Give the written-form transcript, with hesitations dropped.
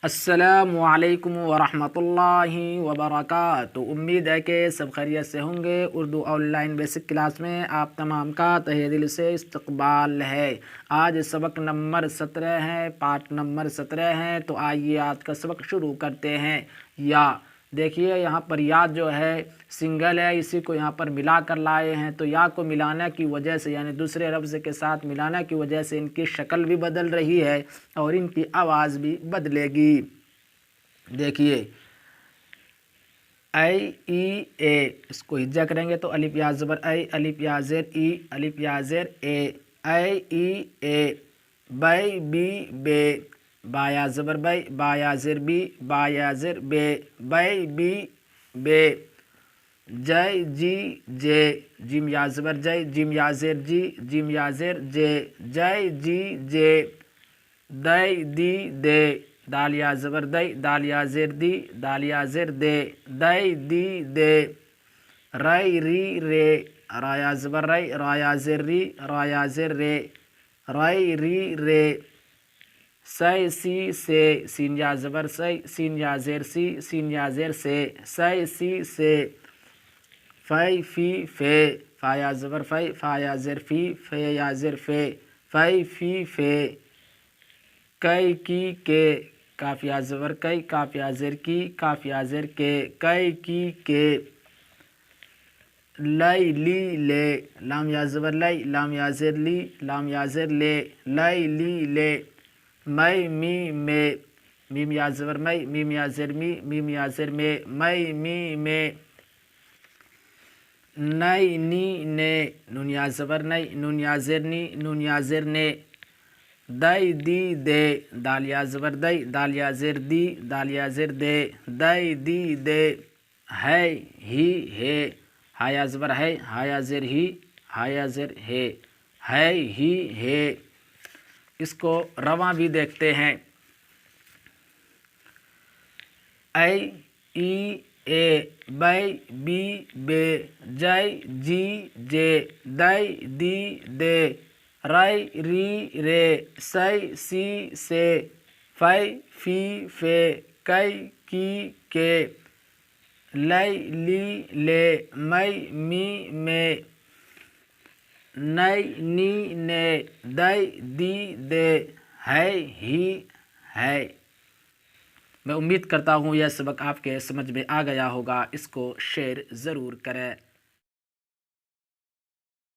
السلام علیکم ورحمۃ اللہ وبرکاتہ۔ امید ہے کہ سب خیریت سے ہوں گے۔ Urdu on line basic class میں آپ تمام کا تہہ دل سے استقبال ہے۔ آج سبق نمبر 17 ہے، پارٹ نمبر 17 ہے، تو آئیے آج کا سبق شروع کرتے ہیں۔ یا دیکھیے یہاں پر یا جو ہے سنگل ہے، اسی کو یہاں پر ملا کر لائے ہیں، تو یا کو ملانے کی وجہ سے یعنی دوسرے لفظ کے ساتھ ملانے کی وجہ سے ان کی شکل بھی بدل رہی ہے اور ان کی آواز بھی بدلے گی۔ دیکھیے اے ای اے، اس کو ہجا کریں گے تو الف یا زبر اے، الف یا زیر ای، الف یا زیر اے، اے ای اے۔ بے بی بے، با یا زبر بے، با یا زیر بی، با یا زیر بے، بے بی بے۔ جے جی جے، جیم یا زبر جے، جیم یا زیر جی، جیم یا زیر جے، جے جی جے۔ دے دی دے، دال یا زبر دے، دال یا زیر دی، دال یا زیر دے، دے دی دے۔ رے ری رے، را یا زبر رے، را یا زیر ری، را یا زیر رے، رے ری رے۔ سے سی سے، سین یا زبر سے، سین یا زیر سی، سین یا زیر سے، سے سی سے۔ فے فی فے، فا یا زبر فے، فا یا زیر فی، فے یا زیر فے، فے فی فے۔ کئی کی کے، کاف یا زبر کئی، کاف یا زیر کی، کاف یا زیر کے، کئی کی کے۔ لے لی لے، لام یا زبر لے، لام یا زیر لی، لام یا زیر لے، لے لی لے۔ میں می میں، میم یا زبر میں، میم یا زیر می، میم یا زیر میں، میں می میں۔ نئی نی نے، نون یا زبر نئی، نون یا زیر نی، نون یا زیر نے۔ دے دی دے، دال یا زبر دے، دال یا زیر دی، دال یا زیر دے، دے دی دے۔ ہے ہی ہے، ہا یا زبر ہے، ہا یا زیر ہی، ہا یا زیر ہے، ہے ہی ہے۔ اس کو رواں بھی دیکھتے ہیں۔ اے ای اے، بے بی بے، جے جی جے، دے دی دے۔ رے ری رے، سے سی سے، فے فی فے، کئی کی کے۔ لے لی لے، میں می میں۔ نئی نی نے، دے دی دے، ہے ہی ہے۔ میں امید کرتا ہوں یہ سبق آپ کے سمجھ میں آ گیا ہوگا۔ اس کو شیئر ضرور کریں۔